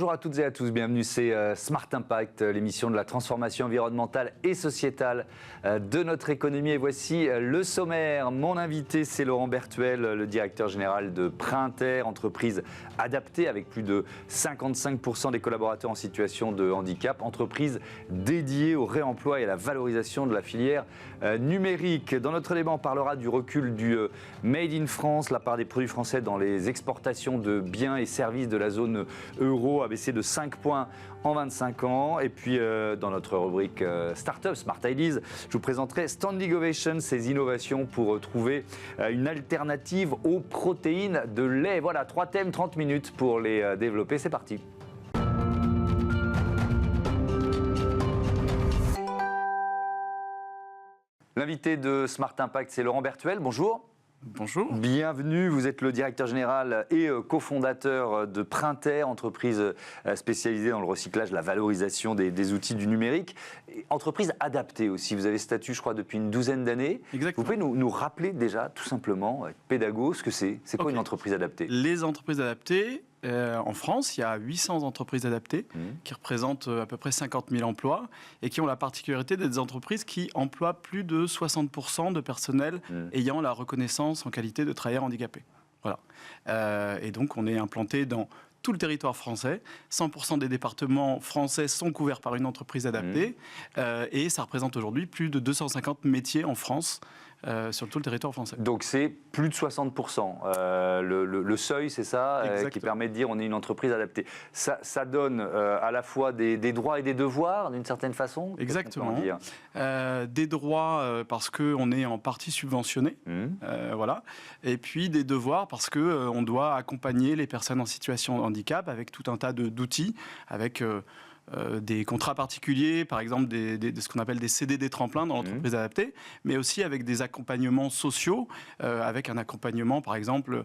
Bonjour à toutes et à tous, bienvenue, c'est Smart Impact, l'émission de la transformation environnementale et sociétale de notre économie. Et voici le sommaire. Mon invité, c'est Laurent Bertuel, le directeur général de Printer, entreprise adaptée avec plus de 55% des collaborateurs en situation de handicap, entreprise dédiée au réemploi et à la valorisation de la filière numérique. Dans notre débat, on parlera du recul du Made in France, la part des produits français dans les exportations de biens et services de la zone euro a baissé de 5 points en 25 ans. Et puis, dans notre rubrique Startup, Smart Ideas, je vous présenterai Standing Ovation, ces innovations pour trouver une alternative aux protéines de lait. Voilà, 3 thèmes, 30 minutes pour les développer. C'est parti. L'invité de Smart Impact, c'est Laurent Bertuel. Bonjour. Bonjour. Bienvenue, vous êtes le directeur général et cofondateur de Printer, entreprise spécialisée dans le recyclage, la valorisation des outils du numérique. Entreprise adaptée aussi, vous avez statut je crois depuis une douzaine d'années. Exactement. Vous pouvez nous rappeler déjà tout simplement, pédago, ce que c'est. C'est quoi une entreprise adaptée? Les entreprises adaptées, en France, il y a 800 entreprises adaptées qui représentent à peu près 50 000 emplois et qui ont la particularité d'être des entreprises qui emploient plus de 60% de personnel ayant la reconnaissance en qualité de travailleur handicapé. Voilà. Et donc, on est implanté dans tout le territoire français. 100% des départements français sont couverts par une entreprise adaptée et ça représente aujourd'hui plus de 250 métiers en France sur tout le territoire français. Donc c'est plus de 60%. Le seuil, c'est ça, qui permet de dire on est une entreprise adaptée. Ça donne à la fois des droits et des devoirs, d'une certaine façon. Exactement. Des droits parce qu'on est en partie subventionné, voilà. Et puis des devoirs parce qu'on doit accompagner les personnes en situation de handicap avec tout un tas d'outils, avec des contrats particuliers, par exemple ce qu'on appelle des CDD tremplins dans l'entreprise adaptée, mais aussi avec des accompagnements sociaux, avec un accompagnement par exemple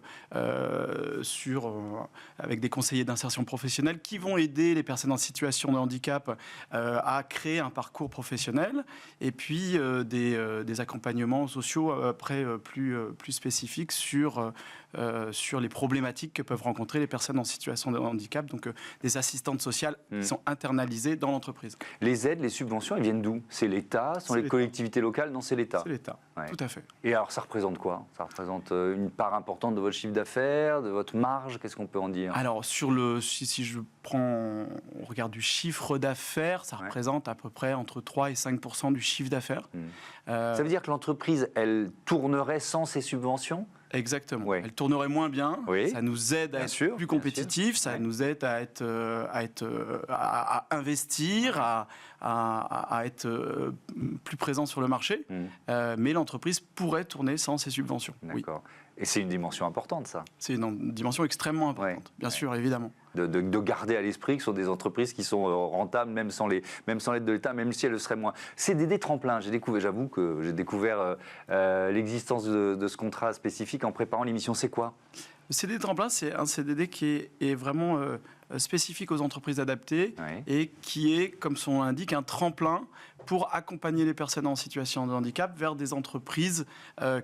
avec des conseillers d'insertion professionnelle qui vont aider les personnes en situation de handicap à créer un parcours professionnel, et puis des accompagnements sociaux après plus spécifiques sur les problématiques que peuvent rencontrer les personnes en situation de handicap, donc des assistantes sociales qui sont internalisées dans l'entreprise. Les aides, les subventions, elles viennent d'où? C'est l'État? Sont les collectivités locales? Non, c'est l'État. C'est l'État, ouais. Tout à fait. Et alors, ça représente quoi? Ça représente une part importante de votre chiffre d'affaires, de votre marge? Qu'est-ce qu'on peut en dire? Alors, si on regarde du chiffre d'affaires, ça représente à peu près entre 3 et 5% du chiffre d'affaires. Ça veut dire que l'entreprise, elle tournerait sans ces subventions? Exactement. Ouais. Elle tournerait moins bien. Oui. Ça nous aide à être plus compétitifs. Ça nous aide à investir, à être plus présent sur le marché. Mais l'entreprise pourrait tourner sans ces subventions. D'accord. Oui. Et c'est une dimension importante, ça. C'est une dimension extrêmement importante, bien sûr, évidemment. De garder à l'esprit que ce sont des entreprises qui sont rentables, même sans l'aide de l'État, même si elles le seraient moins. CDD tremplin, j'avoue que j'ai découvert l'existence de ce contrat spécifique en préparant l'émission. C'est quoi? Le CDD tremplin, c'est un CDD qui est vraiment spécifique aux entreprises adaptées et qui est, comme son nom l'indique, un tremplin pour accompagner les personnes en situation de handicap vers des entreprises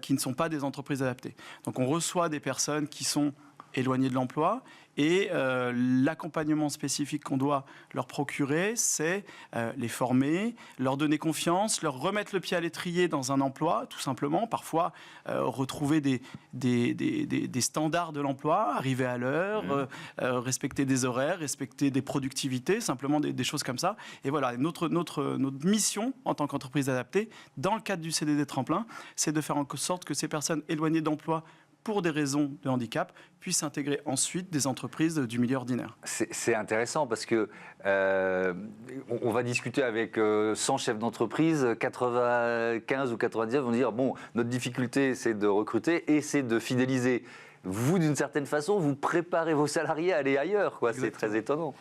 qui ne sont pas des entreprises adaptées. Donc on reçoit des personnes qui sont éloignées de l'emploi et l'accompagnement spécifique qu'on doit leur procurer, c'est les former, leur donner confiance, leur remettre le pied à l'étrier dans un emploi, tout simplement, parfois retrouver des standards de l'emploi, arriver à l'heure, respecter des horaires, respecter des productivités, simplement des choses comme ça. Et voilà, notre mission en tant qu'entreprise adaptée, dans le cadre du CDD tremplin, c'est de faire en sorte que ces personnes éloignées d'emploi pour des raisons de handicap, puissent intégrer ensuite des entreprises du milieu ordinaire. C'est intéressant parce que on va discuter avec 100 chefs d'entreprise, 95 ou 90 vont dire bon, notre difficulté c'est de recruter et c'est de fidéliser. Vous, d'une certaine façon, vous préparez vos salariés à aller ailleurs, quoi. C'est très étonnant.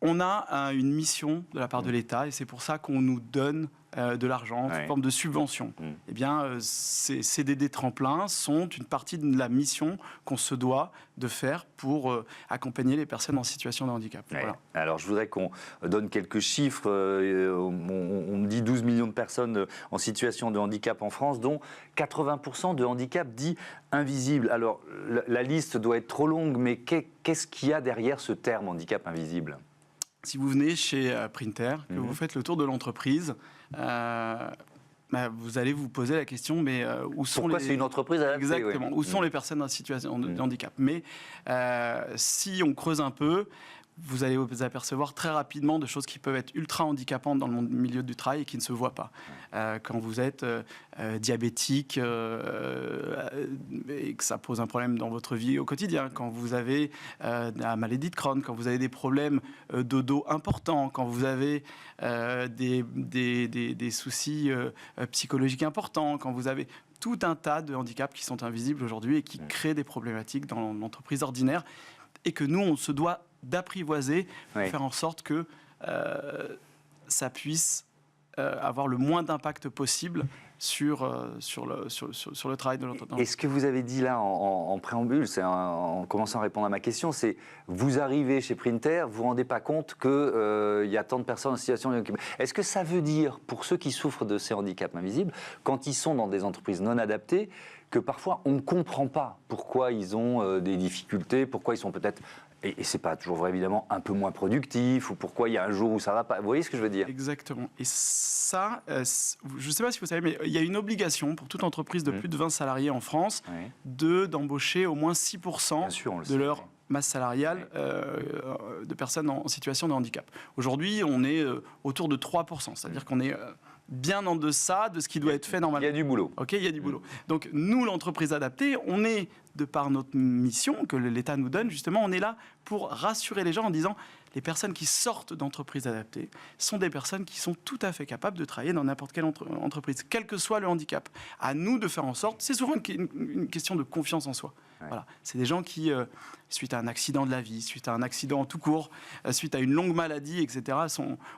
On a une mission de la part de l'État et c'est pour ça qu'on nous donne de l'argent, sous forme de subvention. Eh bien, ces CDD tremplins sont une partie de la mission qu'on se doit de faire pour accompagner les personnes en situation de handicap. Ouais. Voilà. Alors, je voudrais qu'on donne quelques chiffres. On dit 12 millions de personnes en situation de handicap en France, dont 80% de handicap dit invisible. Alors, la liste doit être trop longue, mais qu'est-ce qu'il y a derrière ce terme handicap invisible ? Si vous venez chez Printer, que vous faites le tour de l'entreprise, vous allez vous poser la question, mais où sont Pourquoi c'est une entreprise adaptée ? Exactement. Où sont les personnes en situation de handicap ? Mais si on creuse un peu, vous allez vous apercevoir très rapidement de choses qui peuvent être ultra handicapantes dans le milieu du travail et qui ne se voient pas. Quand vous êtes diabétique et que ça pose un problème dans votre vie au quotidien, quand vous avez la maladie de Crohn, quand vous avez des problèmes de dos importants, quand vous avez des soucis psychologiques importants, quand vous avez tout un tas de handicaps qui sont invisibles aujourd'hui et qui créent des problématiques dans l'entreprise ordinaire et que nous, on se doit d'apprivoiser pour faire en sorte que ça puisse avoir le moins d'impact possible sur le travail de l'entreprise. Et ce que vous avez dit là en préambule, en commençant à répondre à ma question, c'est vous arrivez chez Printer, vous ne vous rendez pas compte qu'il y a tant de personnes en situation de handicap. Est-ce que ça veut dire, pour ceux qui souffrent de ces handicaps invisibles, quand ils sont dans des entreprises non adaptées, que parfois on ne comprend pas pourquoi ils ont des difficultés, pourquoi ils sont peut-être... Et c'est pas toujours vrai, évidemment, un peu moins productif, ou pourquoi il y a un jour où ça va pas. Vous voyez ce que je veux dire ? Exactement. Et ça, je ne sais pas si vous savez, mais il y a une obligation pour toute entreprise de plus de 20 salariés en France d'embaucher au moins 6% de leur masse salariale de personnes en situation de handicap. Aujourd'hui, on est autour de 3%, c'est-à-dire qu'on est... bien en deçà de ce qui doit être fait normalement. Il y a du boulot. Ok, il y a du boulot. Donc nous, l'entreprise adaptée, on est, de par notre mission que l'État nous donne, justement, on est là pour rassurer les gens en disant les personnes qui sortent d'entreprises adaptées sont des personnes qui sont tout à fait capables de travailler dans n'importe quelle entreprise, quel que soit le handicap. À nous de faire en sorte, c'est souvent une question de confiance en soi. Ouais. Voilà. C'est des gens qui, suite à un accident de la vie, suite à un accident tout court, suite à une longue maladie, etc.,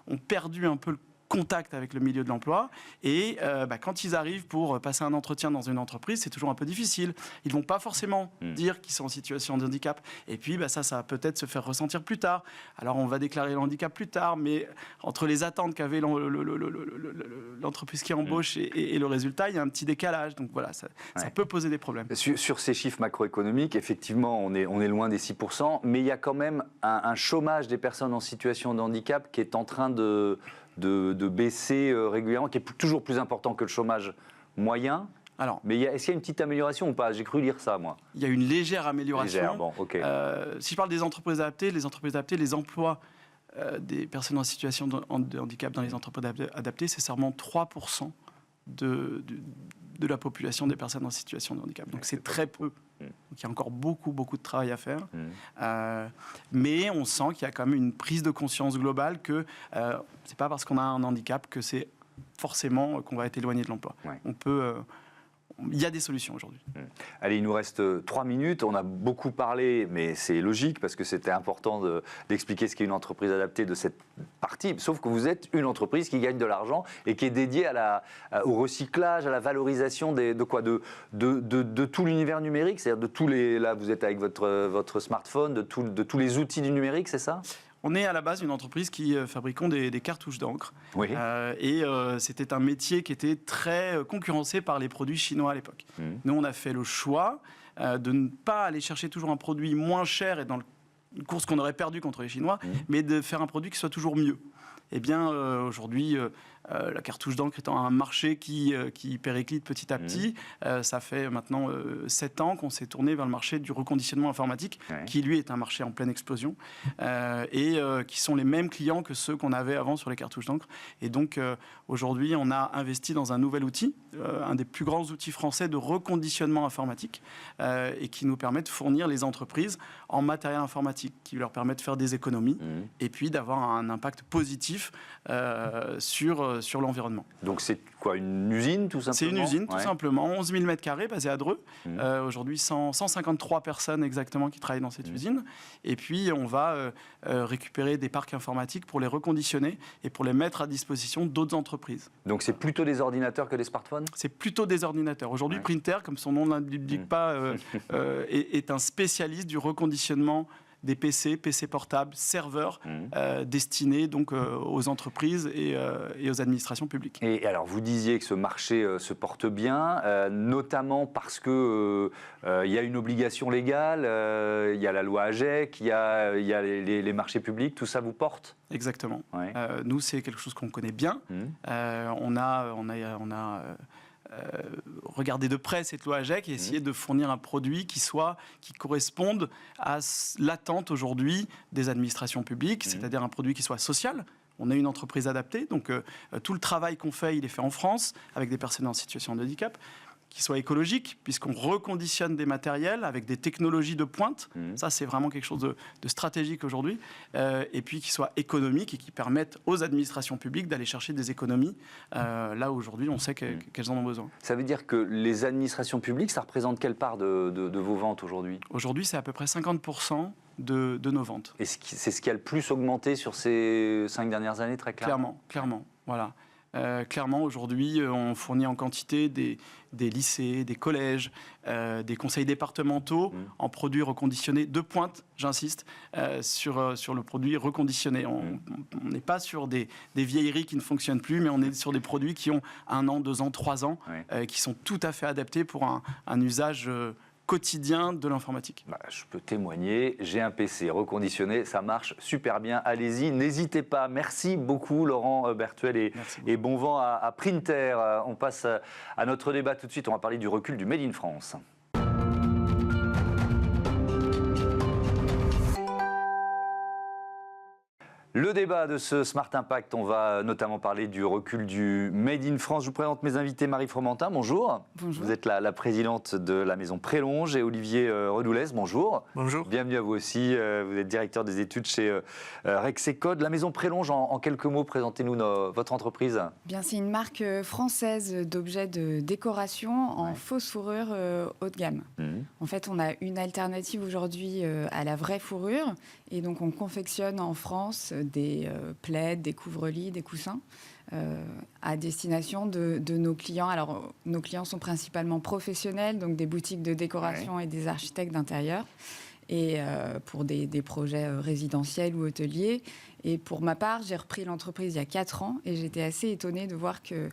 ont perdu un peu le contact avec le milieu de l'emploi et quand ils arrivent pour passer un entretien dans une entreprise, c'est toujours un peu difficile. Ils ne vont pas forcément dire qu'ils sont en situation de handicap et puis ça va peut-être se faire ressentir plus tard. Alors on va déclarer le handicap plus tard, mais entre les attentes qu'avait l'entreprise qui embauche et le résultat, il y a un petit décalage. Donc voilà, ça peut poser des problèmes. Sur ces chiffres macroéconomiques, effectivement, on est loin des 6%, mais il y a quand même un chômage des personnes en situation de handicap qui est en train de baisser régulièrement, qui est toujours plus important que le chômage moyen. Alors, mais est-ce qu'il y a une petite amélioration ou pas ? J'ai cru lire ça, moi. Il y a une légère amélioration. Légère, bon, ok. Si je parle des entreprises adaptées, les emplois des personnes en situation de handicap dans les entreprises adaptées, c'est seulement 3% de la population des personnes en situation de handicap. Donc c'est très peu. Donc il y a encore beaucoup de travail à faire. Mais on sent qu'il y a quand même une prise de conscience globale que c'est pas parce qu'on a un handicap que c'est forcément qu'on va être éloigné de l'emploi. On peut... il y a des solutions aujourd'hui. Allez, il nous reste 3 minutes. On a beaucoup parlé, mais c'est logique parce que c'était important d'expliquer ce qu'est une entreprise adaptée de cette partie. Sauf que vous êtes une entreprise qui gagne de l'argent et qui est dédiée au recyclage, à la valorisation de tout l'univers numérique. C'est-à-dire de tous les... Là, vous êtes avec votre smartphone, de tous les outils du numérique, c'est ça ? On est à la base une entreprise qui fabriquons des cartouches d'encre. Oui. C'était un métier qui était très concurrencé par les produits chinois à l'époque. Nous, on a fait le choix de ne pas aller chercher toujours un produit moins cher et dans une course qu'on aurait perdue contre les Chinois, mais de faire un produit qui soit toujours mieux. Eh bien, aujourd'hui, la cartouche d'encre étant un marché qui périclite petit à petit, ça fait maintenant 7 ans qu'on s'est tourné vers le marché du reconditionnement informatique, qui lui est un marché en pleine explosion, et qui sont les mêmes clients que ceux qu'on avait avant sur les cartouches d'encre. Et donc, aujourd'hui, on a investi dans un nouvel outil, un des plus grands outils français de reconditionnement informatique, et qui nous permet de fournir les entreprises en matériel informatique, qui leur permet de faire des économies, et puis d'avoir un impact positif sur sur l'environnement. Donc c'est quoi, une usine tout simplement? C'est une usine tout simplement, 11 000 m² basée à Dreux. Aujourd'hui 153 personnes exactement qui travaillent dans cette usine. Et puis on va récupérer des parcs informatiques pour les reconditionner et pour les mettre à disposition d'autres entreprises. Donc c'est plutôt des ordinateurs que des smartphones? C'est plutôt des ordinateurs. Aujourd'hui, Printer, comme son nom ne l'indique pas, est un spécialiste du reconditionnement des PC portables, serveurs, destinés donc aux entreprises et aux administrations publiques. Et alors, vous disiez que ce marché se porte bien, notamment parce que il y a une obligation légale, il y a la loi AGEC, il y a les marchés publics, tout ça vous porte? Exactement. Ouais. Nous, c'est quelque chose qu'on connaît bien. On a regarder de près cette loi AGEC et essayer de fournir un produit qui corresponde à l'attente aujourd'hui des administrations publiques, c'est-à-dire un produit qui soit social. On est une entreprise adaptée, donc tout le travail qu'on fait, il est fait en France, avec des personnes en situation de handicap, qui soit écologique, puisqu'on reconditionne des matériels avec des technologies de pointe. Ça, c'est vraiment quelque chose de stratégique aujourd'hui. Et puis qui soit économique et qui permette aux administrations publiques d'aller chercher des économies là où aujourd'hui on sait qu'elles en ont besoin. Ça veut dire que les administrations publiques, ça représente quelle part de vos ventes aujourd'hui? Aujourd'hui, c'est à peu près 50% de nos ventes. Et c'est ce qui a le plus augmenté sur ces 5 dernières années, très clairement? Clairement, voilà. Clairement, aujourd'hui, on fournit en quantité des lycées, des collèges, des conseils départementaux en produits reconditionnés de pointe, j'insiste, sur le produit reconditionné. On n'est pas sur des vieilleries qui ne fonctionnent plus, mais on est sur des produits qui ont 1 an, 2 ans, 3 ans, qui sont tout à fait adaptés pour un usage quotidien de l'informatique. Je peux témoigner, j'ai un PC reconditionné, ça marche super bien, allez-y, n'hésitez pas. Merci beaucoup Laurent Bertuel et bon vent à Printer. On passe à notre débat tout de suite, on va parler du recul du Made in France. Le débat de ce Smart Impact, on va notamment parler du recul du Made in France. Je vous présente mes invités. Marie Fromentin, bonjour. Bonjour. Vous êtes la présidente de la maison Prélonge, et Olivier Redoulez, bonjour. Bonjour. Bienvenue à vous aussi. Vous êtes directeur des études chez Rexecode. La maison Prélonge, en quelques mots, présentez-nous votre entreprise. Bien, c'est une marque française d'objets de décoration en fausse fourrure haut de gamme. En fait, on a une alternative aujourd'hui à la vraie fourrure, et donc on confectionne en France des plaids, des couvre-lits, des coussins à destination de nos clients. Alors, nos clients sont principalement professionnels, donc des boutiques de décoration et des architectes d'intérieur, et pour des projets résidentiels ou hôteliers. Et pour ma part, j'ai repris l'entreprise il y a 4 ans et j'étais assez étonnée de voir que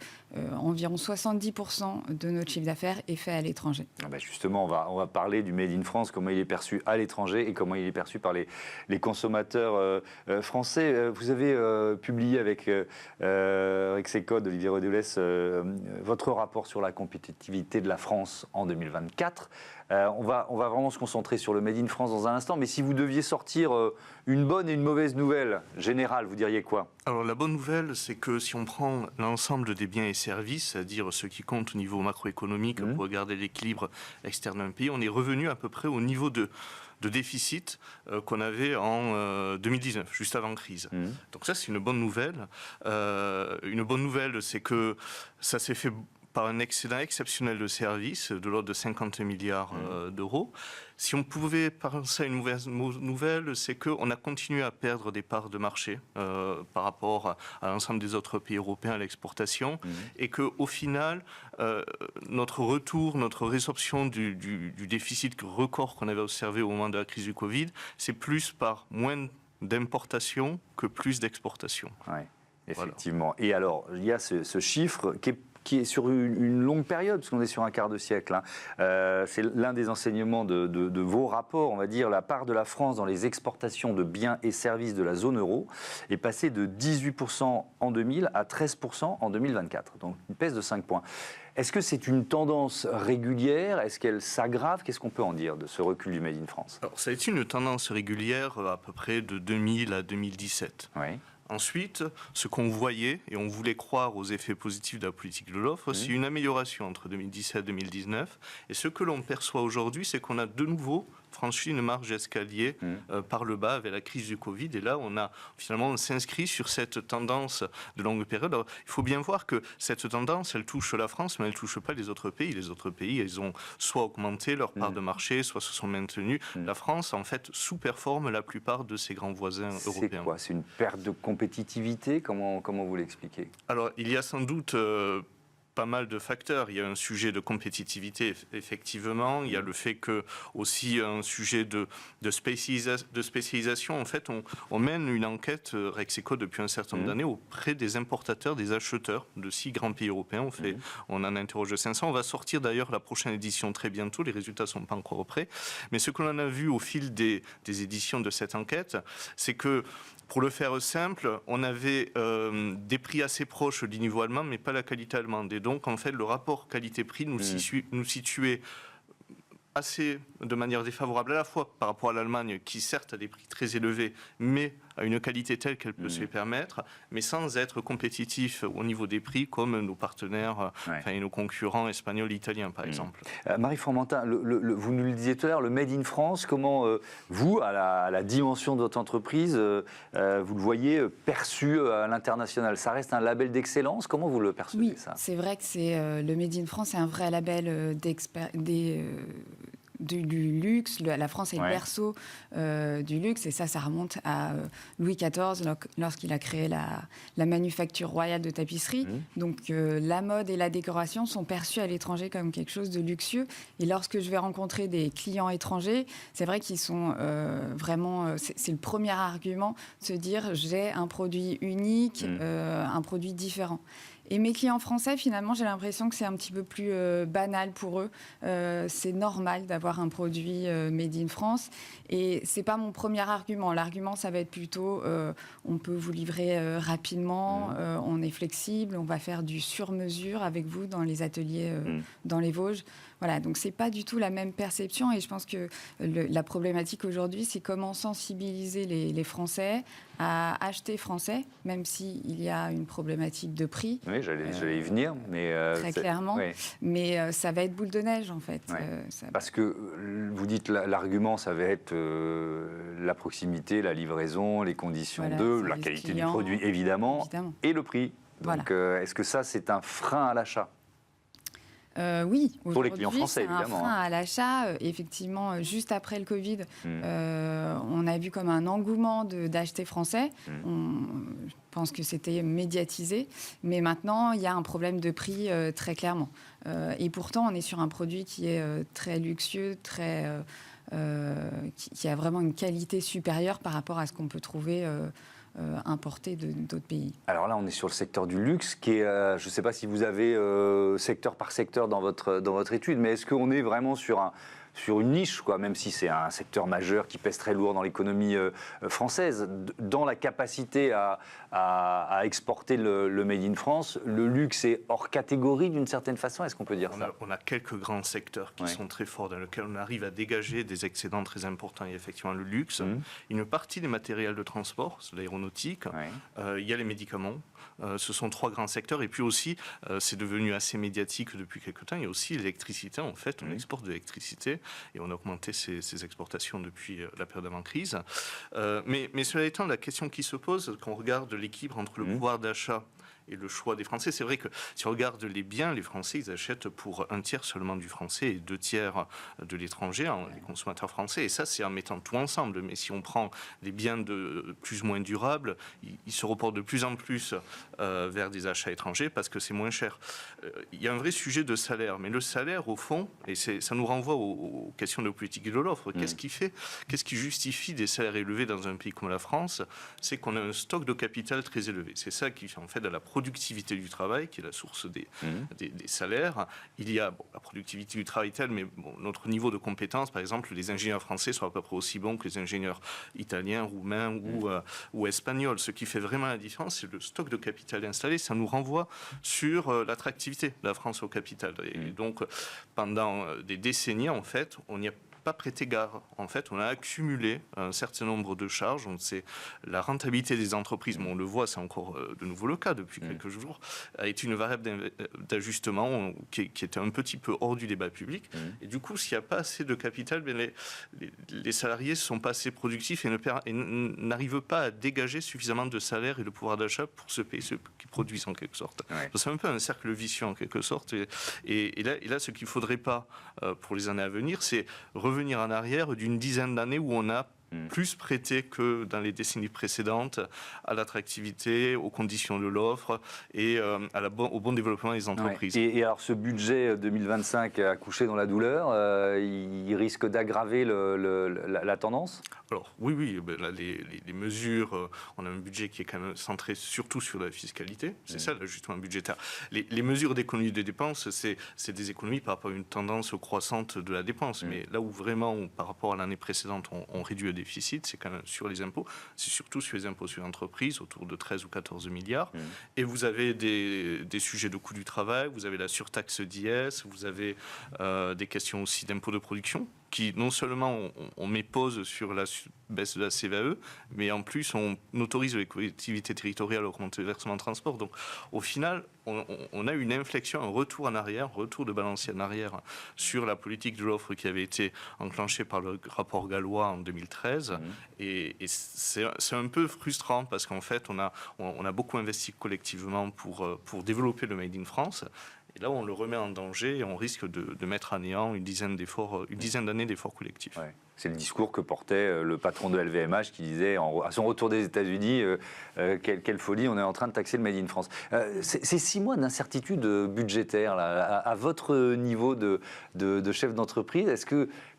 environ 70% de notre chiffre d'affaires est fait à l'étranger. Justement, on va parler du Made in France, comment il est perçu à l'étranger et comment il est perçu par les consommateurs français. Vous avez publié avec Rexecode, Olivier Redoulez, votre rapport sur la compétitivité de la France en 2024. On va vraiment se concentrer sur le Made in France dans un instant, mais si vous deviez sortir une bonne et une mauvaise nouvelle générale, vous diriez quoi? Alors la bonne nouvelle, c'est que si on prend l'ensemble des biens et services, c'est-à-dire ce qui compte au niveau macroéconomique pour regarder l'équilibre externe d'un pays, on est revenu à peu près au niveau de déficit qu'on avait en 2019, juste avant crise. Donc ça, c'est une bonne nouvelle. Une bonne nouvelle, c'est que ça s'est fait par un excédent exceptionnel de services de l'ordre de 50 milliards d'euros. Si on pouvait penser à une mauvaise nouvelle, c'est qu'on a continué à perdre des parts de marché par rapport à l'ensemble des autres pays européens à l'exportation, et qu'au final, notre retour, notre résorption du déficit record qu'on avait observé au moment de la crise du Covid, c'est plus par moins d'importation que plus d'exportation. Oui, effectivement. Voilà. Et alors, il y a ce chiffre qui est sur une longue période, parce qu'on est sur un quart de siècle. C'est l'un des enseignements de vos rapports, on va dire, la part de la France dans les exportations de biens et services de la zone euro est passée de 18% en 2000 à 13% en 2024, donc une baisse de 5 points. Est-ce que c'est une tendance régulière? Est-ce qu'elle s'aggrave? Qu'est-ce qu'on peut en dire de ce recul du Made in France? Alors, ça a été une tendance régulière à peu près de 2000 à 2017. Oui. Ensuite, ce qu'on voyait, et on voulait croire aux effets positifs de la politique de l'offre, c'est une amélioration entre 2017 et 2019. Et ce que l'on perçoit aujourd'hui, c'est qu'on a de nouveau franchi une marge d'escalier par le bas avec la crise du Covid. Et là, on s'inscrit sur cette tendance de longue période. Alors, il faut bien voir que cette tendance, elle touche la France, mais elle ne touche pas les autres pays. Les autres pays, ils ont soit augmenté leur part de marché, soit se sont maintenus. La France, en fait, sous-performe la plupart de ses grands voisins européens. C'est quoi? C'est une perte de compétitivité? Comment vous l'expliquez? Alors, il y a sans doute pas mal de facteurs. Il y a un sujet de compétitivité, effectivement. Il y a le fait que aussi un sujet de spécialisation. En fait, on mène une enquête Rexeco depuis un certain nombre d'années auprès des importateurs, des acheteurs de 6 grands pays européens. On en interroge 500. On va sortir d'ailleurs la prochaine édition très bientôt. Les résultats ne sont pas encore prêts. Mais ce que l'on a vu au fil des éditions de cette enquête, c'est que pour le faire simple, on avait des prix assez proches du niveau allemand, mais pas la qualité allemande. Et donc, en fait, le rapport qualité-prix nous situait assez de manière défavorable à la fois par rapport à l'Allemagne, qui certes a des prix très élevés, mais a une qualité telle qu'elle peut se les permettre, mais sans être compétitif au niveau des prix comme nos partenaires et nos concurrents espagnols et italiens, par exemple. Marie Fromentin, vous nous le disiez tout à l'heure, le Made in France, comment vous, à la dimension de votre entreprise, vous le voyez perçu à l'international? Ça reste un label d'excellence? Comment vous le percevez, ça? Oui, c'est vrai que le Made in France est un vrai label du luxe. La France est le berceau du luxe, et ça remonte à Louis XIV lorsqu'il a créé la manufacture royale de tapisserie. Donc la mode et la décoration sont perçues à l'étranger comme quelque chose de luxueux, et lorsque je vais rencontrer des clients étrangers, c'est vrai qu'ils sont vraiment, c'est le premier argument, de se dire j'ai un produit unique, un produit différent. Et mes clients français, finalement, j'ai l'impression que c'est un petit peu plus banal pour eux. C'est normal d'avoir un produit made in France. Et ce n'est pas mon premier argument. L'argument, ça va être plutôt on peut vous livrer rapidement, on est flexible, on va faire du sur-mesure avec vous dans les ateliers dans les Vosges. Voilà, donc ce n'est pas du tout la même perception. Et je pense que la problématique aujourd'hui, c'est comment sensibiliser les Français à acheter français, même s'il y a une problématique de prix. Oui, j'allais y venir, mais... très clairement. Oui. Mais ça va être boule de neige, en fait. Parce que vous dites l'argument, ça va être la proximité, la livraison, les conditions la qualité du produit, évidemment, et le prix. Donc, est-ce que ça, c'est un frein à l'achat? Oui, pour les clients français, évidemment. C'est un frein à l'achat. Effectivement, juste après le Covid, on a vu comme un engouement d'acheter français. Je pense que c'était médiatisé. Mais maintenant, il y a un problème de prix très clairement. Et pourtant, on est sur un produit qui est très luxueux, qui a vraiment une qualité supérieure par rapport à ce qu'on peut trouver importés d'autres pays. Alors là, on est sur le secteur du luxe, qui est, je ne sais pas si vous avez secteur par secteur dans votre étude, mais est-ce qu'on est vraiment sur une niche, quoi, même si c'est un secteur majeur qui pèse très lourd dans l'économie française, dans la capacité à exporter le Made in France, le luxe est hors catégorie d'une certaine façon, est-ce qu'on peut dire ça? On a quelques grands secteurs qui sont très forts, dans lesquels on arrive à dégager des excédents très importants. Il y a effectivement le luxe, une partie des matériels de transport, l'aéronautique, il y a les médicaments. Ce sont 3 grands secteurs. Et puis aussi, c'est devenu assez médiatique depuis quelques temps, il y a aussi l'électricité. En fait, on exporte de l'électricité et on a augmenté ses exportations depuis la période d'avant-crise. Mais cela étant, la question qui se pose, quand on regarde l'équilibre entre le pouvoir d'achat et le choix des Français, c'est vrai que si on regarde les biens, les Français, ils achètent pour 1 tiers seulement du français et 2 tiers de l'étranger, les consommateurs français. Et ça, c'est en mettant tout ensemble. Mais si on prend les biens de plus ou moins durables, ils se reportent de plus en plus vers des achats étrangers parce que c'est moins cher. Il y a un vrai sujet de salaire. Mais le salaire, au fond, et ça nous renvoie aux questions de politique de l'offre. Qu'est-ce qui justifie des salaires élevés dans un pays comme la France? C'est qu'on a un stock de capital très élevé. C'est ça qui fait en fait de la productivité du travail, qui est la source des salaires. Il y a la productivité du travail telle, mais notre niveau de compétence, par exemple, les ingénieurs français sont à peu près aussi bons que les ingénieurs italiens, roumains ou espagnols. Ce qui fait vraiment la différence, c'est le stock de capital installé. Ça nous renvoie sur l'attractivité de la France au capital. Et donc, pendant des décennies, en fait, on n'y a pas prêté gare. En fait, on a accumulé un certain nombre de charges. C'est la rentabilité des entreprises, mais on le voit, c'est encore de nouveau le cas depuis quelques jours, est une variable d'ajustement qui était un petit peu hors du débat public. Et du coup, s'il n'y a pas assez de capital, les salariés ne sont pas assez productifs et n'arrivent pas à dégager suffisamment de salaire et de pouvoir d'achat pour se payer ce qu'ils produisent en quelque sorte. Ouais. C'est un peu un cercle vicieux en quelque sorte. Et là, ce qu'il ne faudrait pas pour les années à venir, c'est revenir en arrière d'une dizaine d'années où on a plus prêté que dans les décennies précédentes à l'attractivité, aux conditions de l'offre et au bon développement des entreprises. Ouais. Et alors ce budget 2025 a couché dans la douleur, il risque d'aggraver la tendance ? Alors oui, ben là, les mesures, on a un budget qui est quand même centré surtout sur la fiscalité, c'est ça l'ajustement budgétaire. Les mesures d'économie de dépenses, c'est des économies par rapport à une tendance croissante de la dépense, mais là où vraiment, par rapport à l'année précédente, on réduit le déficit, c'est quand même sur les impôts, c'est surtout sur les impôts sur l'entreprise, autour de 13 ou 14 milliards, et vous avez des sujets de coût du travail, vous avez la surtaxe d'IS, vous avez des questions aussi d'impôts de production, qui non seulement on met pause sur la baisse de la CVAE, mais en plus on autorise les collectivités territoriales à augmenter le versement de transport. Donc au final, on a une inflexion, un retour en arrière, retour de balancier en arrière sur la politique de l'offre qui avait été enclenchée par le rapport Gallois en 2013. Et c'est un peu frustrant parce qu'en fait, on a beaucoup investi collectivement pour développer le Made in France. Et là, on le remet en danger et on risque de mettre à néant une dizaine d'années d'efforts collectifs. Ouais. C'est le discours que portait le patron de LVMH qui disait, à son retour des États-Unis, quelle folie, on est en train de taxer le Made in France. Ces 6 mois d'incertitude budgétaire, là, à votre niveau de chef d'entreprise,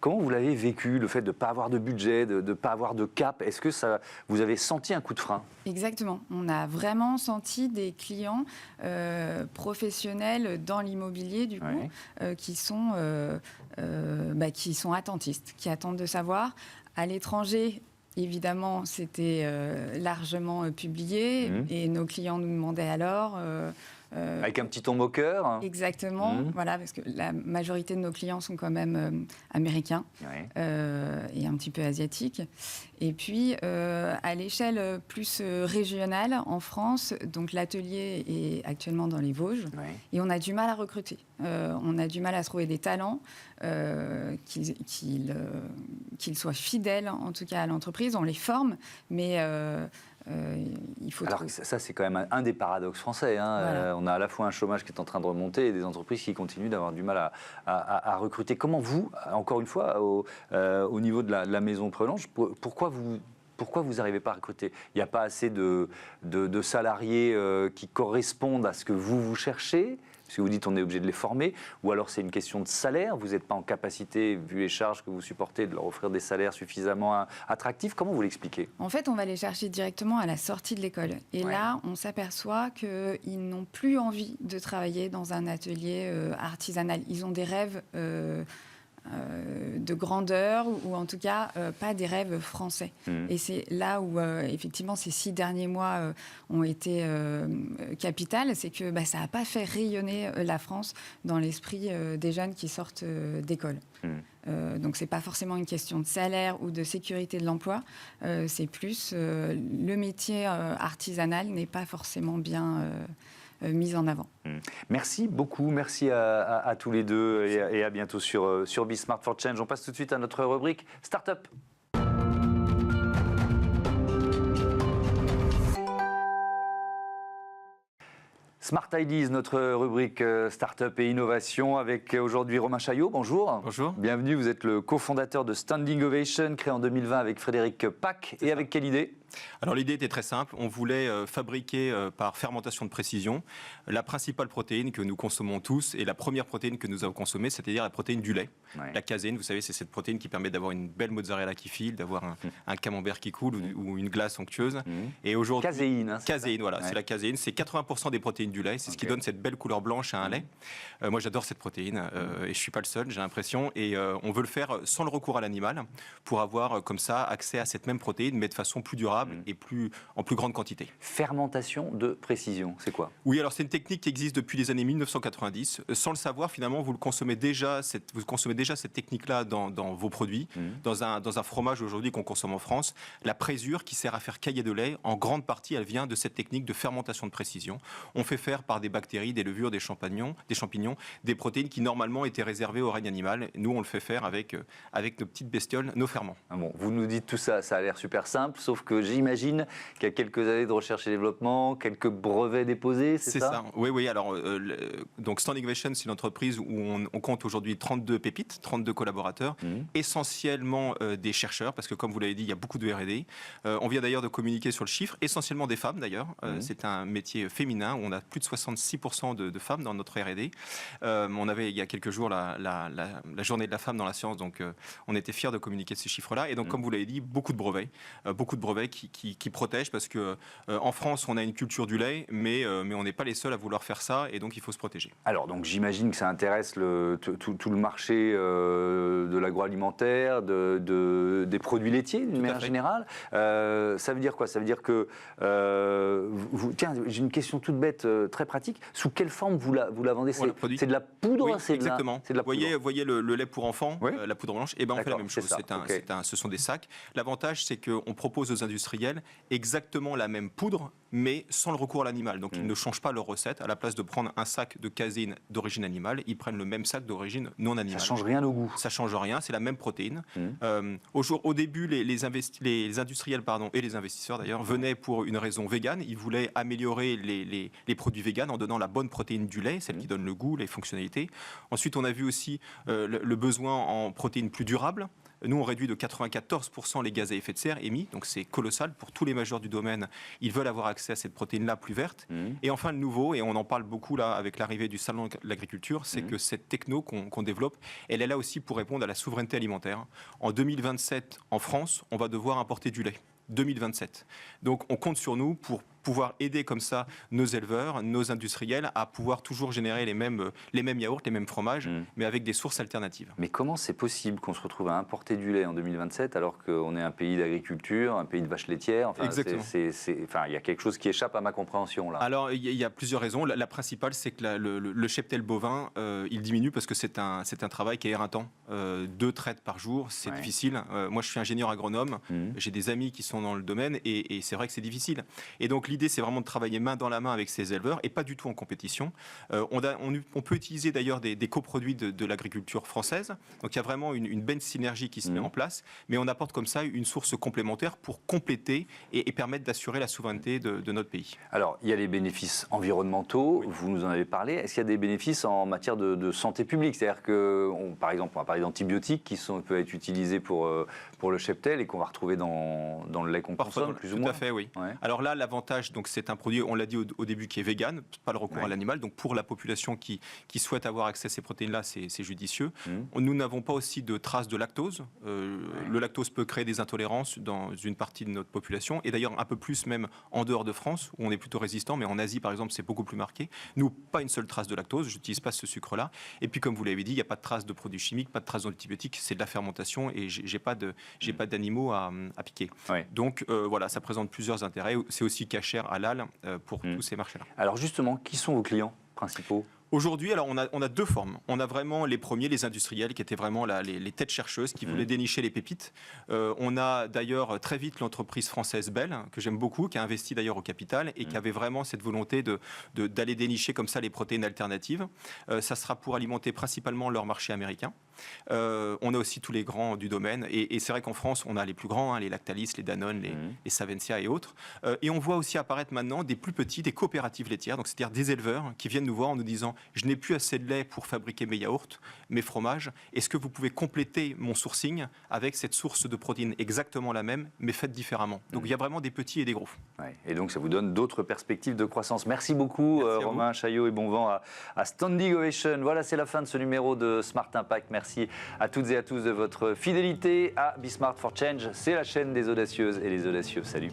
comment vous l'avez vécu, le fait de ne pas avoir de budget, de ne pas avoir de cap? Est-ce que vous avez senti un coup de frein? Exactement. On a vraiment senti des clients professionnels dans l'immobilier, du coup, qui sont attentistes, qui attendent de savoir. À l'étranger, évidemment, c'était largement publié et nos clients nous demandaient alors... avec un petit ton moqueur. Exactement, voilà, parce que la majorité de nos clients sont quand même américains et un petit peu asiatiques. Et puis, à l'échelle plus régionale, en France, donc l'atelier est actuellement dans les Vosges et on a du mal à recruter. On a du mal à trouver des talents, qu'ils soient fidèles, en tout cas, à l'entreprise. On les forme, mais... il faut Alors ça, c'est quand même un des paradoxes français. Voilà. On a à la fois un chômage qui est en train de remonter et des entreprises qui continuent d'avoir du mal à recruter. Comment vous, encore une fois, au niveau de la maison Prelonge, pourquoi vous n'arrivez pas à recruter? Il n'y a pas assez de salariés qui correspondent à ce que vous cherchez? Parce que vous dites on est obligé de les former, ou alors c'est une question de salaire, vous n'êtes pas en capacité, vu les charges que vous supportez, de leur offrir des salaires suffisamment attractifs. Comment vous l'expliquez? En fait, on va les chercher directement à la sortie de l'école. Et là, on s'aperçoit qu'ils n'ont plus envie de travailler dans un atelier artisanal. Ils ont des rêves de grandeur, ou en tout cas pas des rêves français. Et c'est là où effectivement ces 6 derniers mois ont été capitales, c'est que ça n'a pas fait rayonner la France dans l'esprit des jeunes qui sortent d'école. Donc c'est pas forcément une question de salaire ou de sécurité de l'emploi, c'est plus le métier artisanal n'est pas forcément bien mise en avant. Merci beaucoup, merci à tous les deux et à bientôt sur Be Smart for Change. On passe tout de suite à notre rubrique Startup. Smart Ideas, notre rubrique Startup et Innovation, avec aujourd'hui Romain Chaillot. Bonjour. Bonjour. Bienvenue, vous êtes le cofondateur de Standing Ovation, créé en 2020 avec Frédéric Pack. Et avec quelle idée? Alors l'idée était très simple, on voulait fabriquer par fermentation de précision la principale protéine que nous consommons tous et la première protéine que nous avons consommée, c'est-à-dire la protéine du lait. La caséine, vous savez, c'est cette protéine qui permet d'avoir une belle mozzarella qui file, d'avoir un camembert qui coule ou une glace onctueuse. Et aujourd'hui, caséine, caséine, voilà, c'est la caséine, c'est 80% des protéines du lait, c'est ce qui donne cette belle couleur blanche à un lait. Moi j'adore cette protéine et je suis pas le seul, j'ai l'impression, et on veut le faire sans le recours à l'animal pour avoir comme ça accès à cette même protéine mais de façon plus durable durable et en plus grande quantité. Fermentation de précision, c'est quoi? Oui, alors c'est une technique qui existe depuis les années 1990. Sans le savoir, finalement, vous consommez déjà cette technique-là dans vos produits. Dans un fromage aujourd'hui qu'on consomme en France, la présure qui sert à faire cailler de lait, en grande partie, elle vient de cette technique de fermentation de précision. On fait faire par des bactéries, des levures, des champignons, des protéines qui normalement étaient réservées au règne animal. Nous, on le fait faire avec nos petites bestioles, nos ferments. Ah bon, vous nous dites tout ça, ça a l'air super simple, sauf que j'imagine qu'il y a quelques années de recherche et développement, quelques brevets déposés, c'est ça? Oui. Alors, donc Standing Ovation, c'est une entreprise où on compte aujourd'hui 32 pépites, 32 collaborateurs, essentiellement des chercheurs, parce que comme vous l'avez dit, il y a beaucoup de R&D. On vient d'ailleurs de communiquer sur le chiffre, essentiellement des femmes d'ailleurs. C'est un métier féminin où on a plus de 66% de femmes dans notre R&D. On avait il y a quelques jours la journée de la femme dans la science, donc on était fiers de communiquer ces chiffres-là. Et donc, comme vous l'avez dit, beaucoup de brevets qui protègent, parce que en France, on a une culture du lait, mais on n'est pas les seuls à vouloir faire ça, et donc il faut se protéger. Alors, donc j'imagine que ça intéresse tout le marché de l'agroalimentaire, des produits laitiers d'une manière générale. Ça veut dire quoi? Ça veut dire que tiens, j'ai une question toute bête, très pratique. Sous quelle forme vous la vendez? C'est de la poudre? Oui, exactement. Vous voyez le lait pour enfants, la poudre blanche, et on fait la même chose. Ce sont des sacs. L'avantage, c'est qu'on propose aux industriels exactement la même poudre, mais sans le recours à l'animal. Donc ils ne changent pas leur recette. À la place de prendre un sac de caséine d'origine animale, ils prennent le même sac d'origine non animale. Ça change rien au goût. Ça change rien, c'est la même protéine. Au début, les industriels et les investisseurs d'ailleurs venaient pour une raison végane. Ils voulaient améliorer les produits véganes en donnant la bonne protéine du lait, celle qui donne le goût, les fonctionnalités. Ensuite, on a vu aussi le besoin en protéines plus durables. Nous, on réduit de 94% les gaz à effet de serre émis, donc c'est colossal pour tous les majeurs du domaine. Ils veulent avoir accès à cette protéine-là plus verte. Et enfin, le nouveau, et on en parle beaucoup là avec l'arrivée du salon de l'agriculture, c'est que cette techno qu'on développe, elle est là aussi pour répondre à la souveraineté alimentaire. En 2027, en France, on va devoir importer du lait. 2027. Donc on compte sur nous pour pouvoir aider comme ça nos éleveurs, nos industriels à pouvoir toujours générer les mêmes yaourts, les mêmes fromages, mais avec des sources alternatives. Mais comment c'est possible qu'on se retrouve à importer du lait en 2027 alors qu'on est un pays d'agriculture, un pays de vaches laitières? Exactement. Il y a quelque chose qui échappe à ma compréhension là. Alors il y a plusieurs raisons. La principale, c'est que le cheptel bovin, il diminue parce que c'est un travail qui est éreintant. 2 traites par jour, c'est difficile. Moi, je suis ingénieur agronome. J'ai des amis qui sont dans le domaine et c'est vrai que c'est difficile. Et donc l'idée, c'est vraiment de travailler main dans la main avec ces éleveurs et pas du tout en compétition. On peut utiliser d'ailleurs des coproduits de l'agriculture française. Donc il y a vraiment une belle synergie qui se met en place, mais on apporte comme ça une source complémentaire pour compléter et permettre d'assurer la souveraineté de notre pays. Alors, il y a les bénéfices environnementaux, vous nous en avez parlé. Est-ce qu'il y a des bénéfices en matière de santé publique? C'est-à-dire que, par exemple, on va parler d'antibiotiques qui peuvent être utilisés pour le cheptel et qu'on va retrouver dans le lait qu'on consomme, plus ou moins. Tout à fait, oui. Ouais. Alors là, l'avantage, donc c'est un produit, on l'a dit au début, qui est vegan, pas le recours à l'animal. Donc pour la population qui souhaite avoir accès à ces protéines-là, c'est judicieux. Nous n'avons pas aussi de traces de lactose. Le lactose peut créer des intolérances dans une partie de notre population, et d'ailleurs un peu plus même en dehors de France, où on est plutôt résistant, mais en Asie, par exemple, c'est beaucoup plus marqué. Nous, pas une seule trace de lactose, je n'utilise pas ce sucre-là. Et puis, comme vous l'avez dit, il n'y a pas de trace de produits chimiques, pas de trace d'antibiotiques, c'est de la fermentation, et j'ai pas d'animaux à piquer. Ouais. Donc voilà, ça présente plusieurs intérêts. C'est aussi cachère, halal pour tous ces marchés-là. Alors justement, qui sont vos clients principaux ? Aujourd'hui, alors on a 2 formes. On a vraiment les premiers, les industriels, qui étaient vraiment les têtes chercheuses, qui voulaient dénicher les pépites. On a d'ailleurs très vite l'entreprise française Bell, que j'aime beaucoup, qui a investi d'ailleurs au capital et qui avait vraiment cette volonté d'aller dénicher comme ça les protéines alternatives. Ça sera pour alimenter principalement leur marché américain. On a aussi tous les grands du domaine. Et c'est vrai qu'en France, on a les plus grands, les Lactalis, les Danone, les Savencia et autres. Et on voit aussi apparaître maintenant des plus petits, des coopératives laitières, donc c'est-à-dire des éleveurs qui viennent nous voir en nous disant: je n'ai plus assez de lait pour fabriquer mes yaourts, mes fromages. Est-ce que vous pouvez compléter mon sourcing avec cette source de protéines exactement la même, mais faite différemment? Donc il y a vraiment des petits et des gros. Ouais, et donc ça vous donne d'autres perspectives de croissance. Merci beaucoup. Merci Romain Chaillot, et bon vent à Standing Ovation. Voilà, c'est la fin de ce numéro de Smart Impact. Merci à toutes et à tous de votre fidélité à Be Smart for Change. C'est la chaîne des audacieuses et les audacieux. Salut.